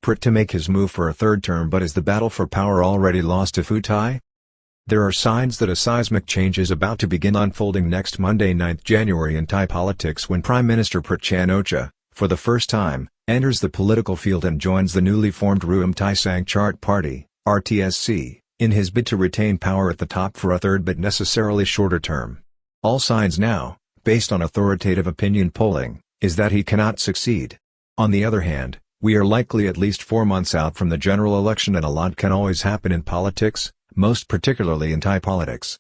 Prayut to make his move for a third term, but is the battle for power already lost to Pheu Thai? There are signs that a seismic change is about to begin unfolding next Monday 9th January in Thai politics when Prime Minister Prayut Chan ocha, for the first time, enters the political field and joins the newly formed Ruam Thai Sang Chart Party, RTSC, in his bid to retain power at the top for a third but necessarily shorter term. All signs now, based on authoritative opinion polling, is that he cannot succeed. On the other hand, we are likely at least 4 months out from the general election, and a lot can always happen in politics, most particularly in Thai politics.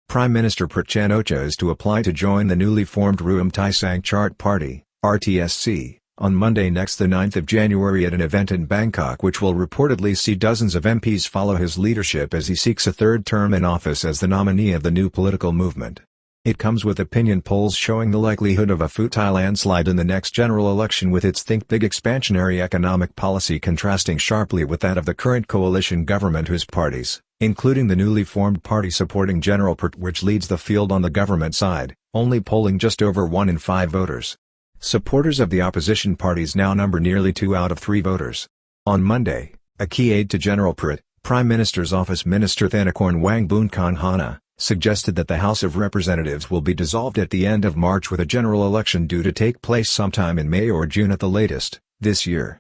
Prime Minister Prayut Chan ocha is to apply to join the newly formed Ruam Thai Sang Chart Party, RTSC, on Monday next the 9th of January at an event in Bangkok which will reportedly see dozens of MPs follow his leadership as he seeks a third term in office as the nominee of the new political movement. It comes with opinion polls showing the likelihood of a Pheu Thai landslide in the next general election, with its think big expansionary economic policy contrasting sharply with that of the current coalition government, whose parties, including the newly formed party supporting General Prayut, which leads the field on the government side, only polling just over 1 in 5 voters. Supporters of the opposition parties now number nearly 2 out of 3 voters. On Monday, a key aide to General Prayut, Prime Minister's Office Minister Thanakorn Wangboonkhong Hana, suggested that the House of Representatives will be dissolved at the end of March, with a general election due to take place sometime in May or June at the latest, this year.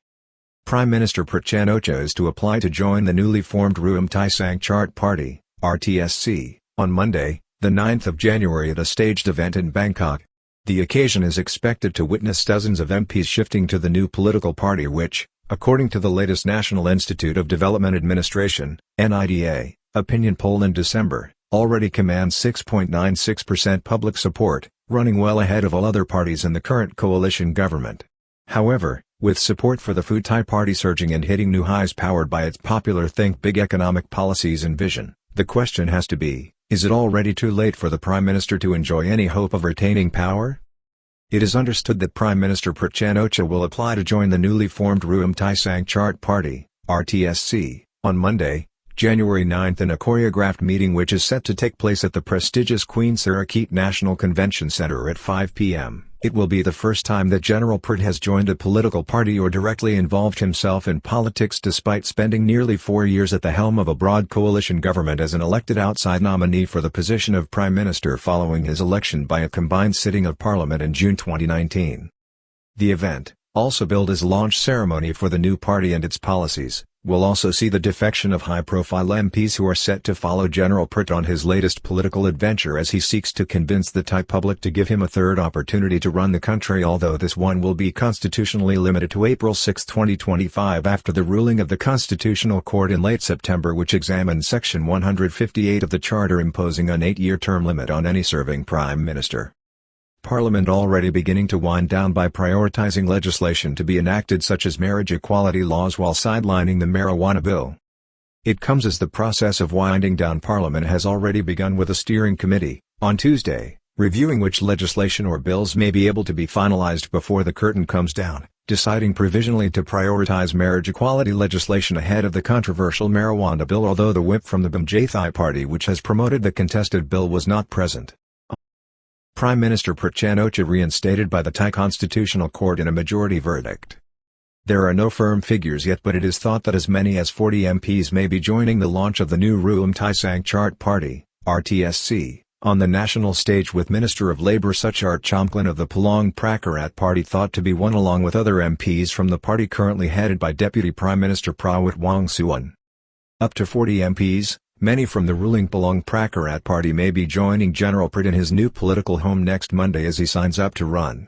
Prime Minister Prayut Chan ocha is to apply to join the newly formed Ruam Thai Sang Chart Party, RTSC, on Monday, the 9th of January at a staged event in Bangkok. The occasion is expected to witness dozens of MPs shifting to the new political party which, according to the latest National Institute of Development Administration, NIDA, opinion poll in December, already commands 6.96% public support, running well ahead of all other parties in the current coalition government. However, with support for the Pheu Thai party surging and hitting new highs powered by its popular think big economic policies and vision, the question has to be, is it already too late for the Prime Minister to enjoy any hope of retaining power? It is understood that Prime Minister Prayut Chan ocha will apply to join the newly formed Ruam Thai Sang Chart Party, RTSC, on Monday, January 9th, in a choreographed meeting which is set to take place at the prestigious Queen Sirikit National Convention Center at 5 p.m. It will be the first time that General Prayut has joined a political party or directly involved himself in politics, despite spending nearly 4 years at the helm of a broad coalition government as an elected outside nominee for the position of Prime Minister following his election by a combined sitting of Parliament in June 2019. The event, also billed as launch ceremony for the new party and its policies, will also see the defection of high-profile MPs who are set to follow General Prayut on his latest political adventure as he seeks to convince the Thai public to give him a third opportunity to run the country, although this one will be constitutionally limited to April 6, 2025 after the ruling of the Constitutional Court in late September, which examined Section 158 of the Charter imposing an 8-year term limit on any serving Prime Minister. Parliament already beginning to wind down by prioritizing legislation to be enacted such as marriage equality laws while sidelining the marijuana bill. It comes as the process of winding down Parliament has already begun, with a steering committee, on Tuesday, reviewing which legislation or bills may be able to be finalized before the curtain comes down, deciding provisionally to prioritize marriage equality legislation ahead of the controversial marijuana bill, although the whip from the Pheu Thai party which has promoted the contested bill was not present. Prime Minister Prayut Chan ocha reinstated by the Thai Constitutional Court in a majority verdict. There are no firm figures yet, but it is thought that as many as 40 MPs may be joining the launch of the new Ruam Thai Sang Chart Party, RTSC, on the national stage, with Minister of Labour Suchart Chomklin of the Palong Prakarat party thought to be one, along with other MPs from the party currently headed by Deputy Prime Minister Prawit Wongsuwan. Up to 40 MPs, many from the ruling Palong Prakarat party, may be joining General Prayut in his new political home next Monday as he signs up to run.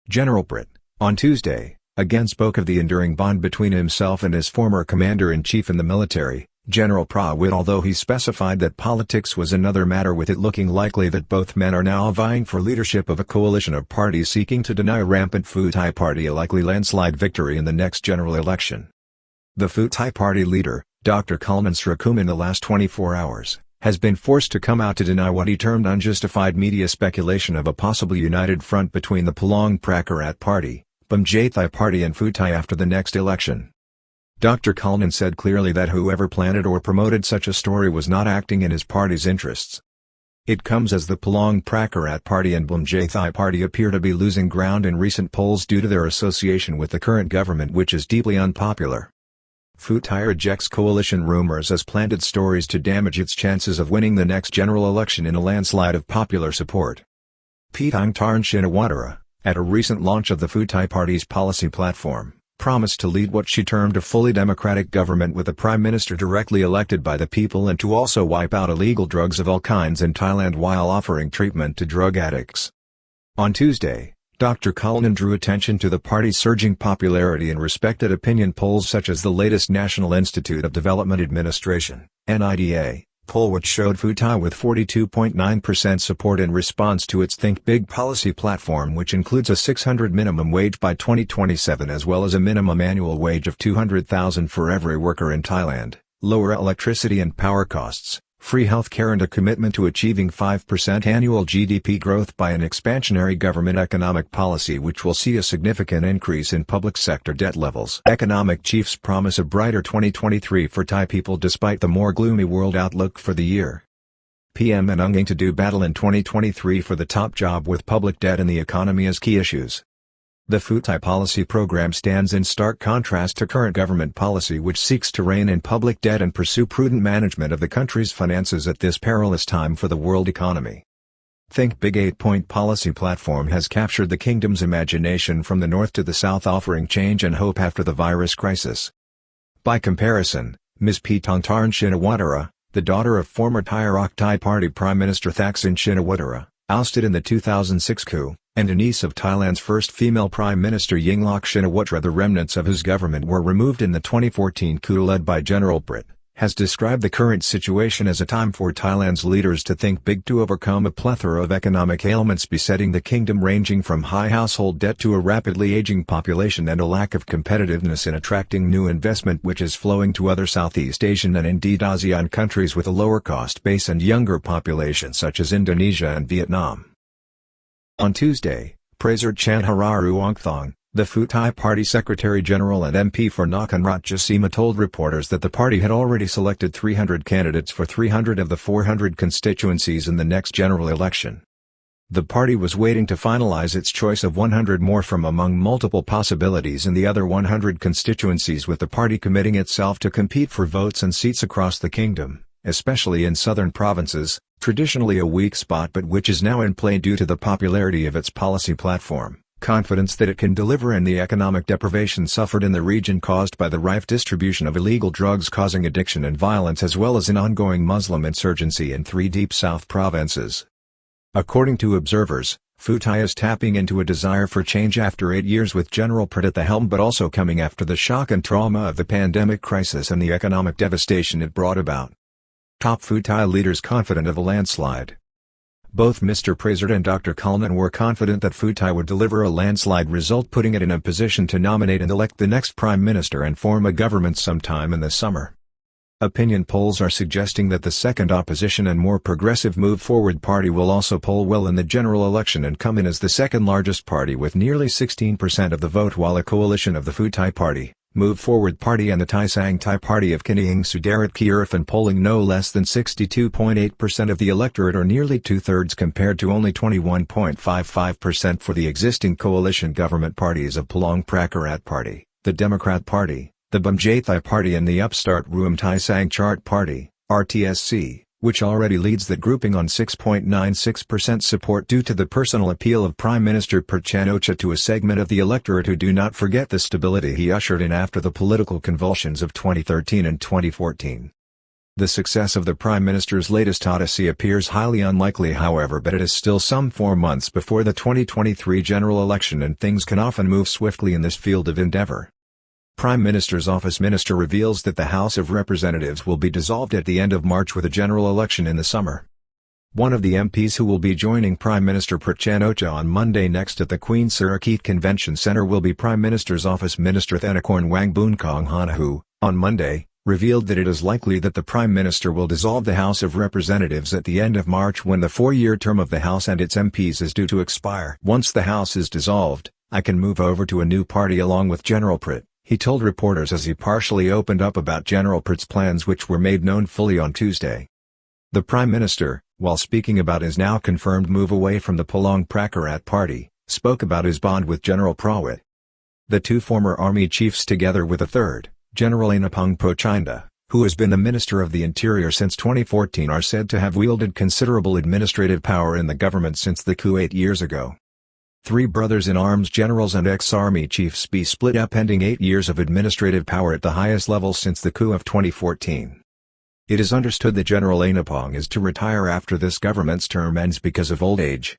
General Prayut, on Tuesday, again spoke of the enduring bond between himself and his former commander-in-chief in the military, General Prawit, although he specified that politics was another matter, with it looking likely that both men are now vying for leadership of a coalition of parties seeking to deny rampant Pheu Thai party a likely landslide victory in the next general election. The Pheu Thai party leader, Dr. Kulman Srikum, in the last 24 hours, has been forced to come out to deny what he termed unjustified media speculation of a possible united front between the Palong Prakarat party, Pheu Thai party and Pheu Thai after the next election. Dr. Kulman said clearly that whoever planted or promoted such a story was not acting in his party's interests. It comes as the Pheu Thai Party and Pheu Thai Party appear to be losing ground in recent polls due to their association with the current government, which is deeply unpopular. Pheu Thai rejects coalition rumors as planted stories to damage its chances of winning the next general election in a landslide of popular support. Pheu Thai Shinawatra, at a recent launch of the Pheu Thai Party's policy platform, promised to lead what she termed a fully democratic government with a prime minister directly elected by the people and to also wipe out illegal drugs of all kinds in Thailand while offering treatment to drug addicts. On Tuesday, Dr. Cullinan drew attention to the party's surging popularity in respected opinion polls such as the latest National Institute of Development Administration (NIDA) poll, which showed Pheu Thai with 42.9% support in response to its Think Big policy platform, which includes a 600 minimum wage by 2027 as well as a minimum annual wage of 200,000 for every worker in Thailand, lower electricity and power costs, free healthcare and a commitment to achieving 5% annual GDP growth by an expansionary government economic policy which will see a significant increase in public sector debt levels. Economic chiefs promise a brighter 2023 for Thai people despite the more gloomy world outlook for the year. PM announcing to do battle in 2023 for the top job with public debt and the economy as key issues. The Pheu Thai policy program stands in stark contrast to current government policy, which seeks to rein in public debt and pursue prudent management of the country's finances at this perilous time for the world economy. Think Big 8-point policy platform has captured the kingdom's imagination from the north to the south, offering change and hope after the virus crisis. By comparison, Ms. Pheu Thai Shinawatra, the daughter of former Thai Party Prime Minister Thaksin Shinawatra, ousted in the 2006 coup, and a niece of Thailand's first female Prime Minister Yingluck Shinawatra, the remnants of whose government were removed in the 2014 coup led by General Prayut, has described the current situation as a time for Thailand's leaders to think big to overcome a plethora of economic ailments besetting the kingdom, ranging from high household debt to a rapidly aging population and a lack of competitiveness in attracting new investment which is flowing to other Southeast Asian and indeed ASEAN countries with a lower cost base and younger population such as Indonesia and Vietnam. On Tuesday, Prayut Chan Hararuongthong, the Pheu Thai Party Secretary-General and MP for Nakhon Ratchasima, told reporters that the party had already selected 300 candidates for 300 of the 400 constituencies in the next general election. The party was waiting to finalize its choice of 100 more from among multiple possibilities in the other 100 constituencies, with the party committing itself to compete for votes and seats across the kingdom, especially in southern provinces, traditionally a weak spot but which is now in play due to the popularity of its policy platform, confidence that it can deliver, and the economic deprivation suffered in the region caused by the rife distribution of illegal drugs causing addiction and violence, as well as an ongoing Muslim insurgency in 3 deep south provinces. According to observers, Pheu Thai is tapping into a desire for change after 8 years with General Prayut at the helm, but also coming after the shock and trauma of the pandemic crisis and the economic devastation it brought about. Top Pheu Thai leaders confident of a landslide. Both Mr. Prayut and Dr. Cullinan were confident that Pheu Thai would deliver a landslide result, putting it in a position to nominate and elect the next Prime Minister and form a government sometime in the summer. Opinion polls are suggesting that the second opposition and more progressive Move Forward Party will also poll well in the general election and come in as the second largest party with nearly 16% of the vote, while a coalition of the Pheu Thai Party, Move Forward Party and the Thai Sang Thai Party of Kiniang Sudarat Kierfan polling no less than 62.8% of the electorate, or nearly 2/3, compared to only 21.55% for the existing coalition government parties of Pheu Thai Party, the Democrat Party, the Pheu Thai Party and the upstart Ruam Thai Sang Chart Party, RTSC, which already leads that grouping on 6.96% support due to the personal appeal of Prime Minister Prayut Chan ocha to a segment of the electorate who do not forget the stability he ushered in after the political convulsions of 2013 and 2014. The success of the Prime Minister's latest odyssey appears highly unlikely, however, but it is still some 4 months before the 2023 general election and things can often move swiftly in this field of endeavor. Prime Minister's Office Minister reveals that the House of Representatives will be dissolved at the end of March with a general election in the summer. One of the MPs who will be joining Prime Minister Prayut Chan ocha on Monday next at the Queen Sirikit Convention Centre will be Prime Minister's Office Minister Thanakorn Wangboonkhong Han, who, on Monday, revealed that it is likely that the Prime Minister will dissolve the House of Representatives at the end of March, when the 4-year term of the House and its MPs is due to expire. "Once the House is dissolved, I can move over to a new party along with General Prayut," he told reporters as he partially opened up about General Prayut's plans, which were made known fully on Tuesday. The Prime Minister, while speaking about his now confirmed move away from the Palong Pracharat party, spoke about his bond with General Prayut. The two former army chiefs together with a third, General Anapong Pochinda, who has been the Minister of the Interior since 2014, are said to have wielded considerable administrative power in the government since the coup 8 years ago. Three brothers-in-arms generals and ex-army chiefs be split up, ending 8 years of administrative power at the highest level since the coup of 2014. It is understood that General Anapong is to retire after this government's term ends because of old age.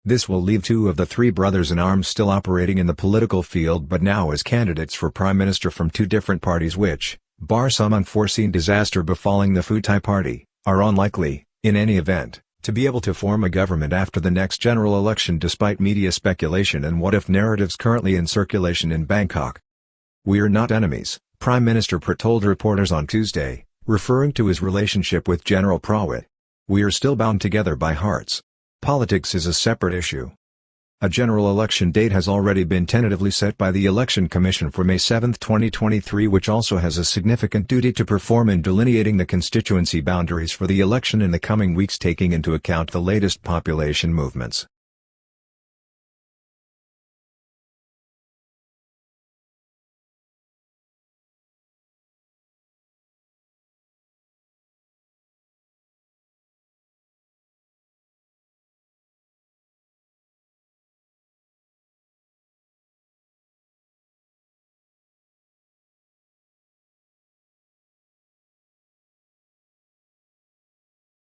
This will leave two of the three brothers-in-arms still operating in the political field, but now as candidates for Prime Minister from two different parties which, bar some unforeseen disaster befalling the Pheu Thai party, are unlikely, in any event, to be able to form a government after the next general election despite media speculation and what-if narratives currently in circulation in Bangkok. "We are not enemies," Prime Minister Prayut told reporters on Tuesday, referring to his relationship with General Prayut. "We are still bound together by hearts. Politics is a separate issue." A general election date has already been tentatively set by the Election Commission for May 7, 2023, which also has a significant duty to perform in delineating the constituency boundaries for the election in the coming weeks, taking into account the latest population movements.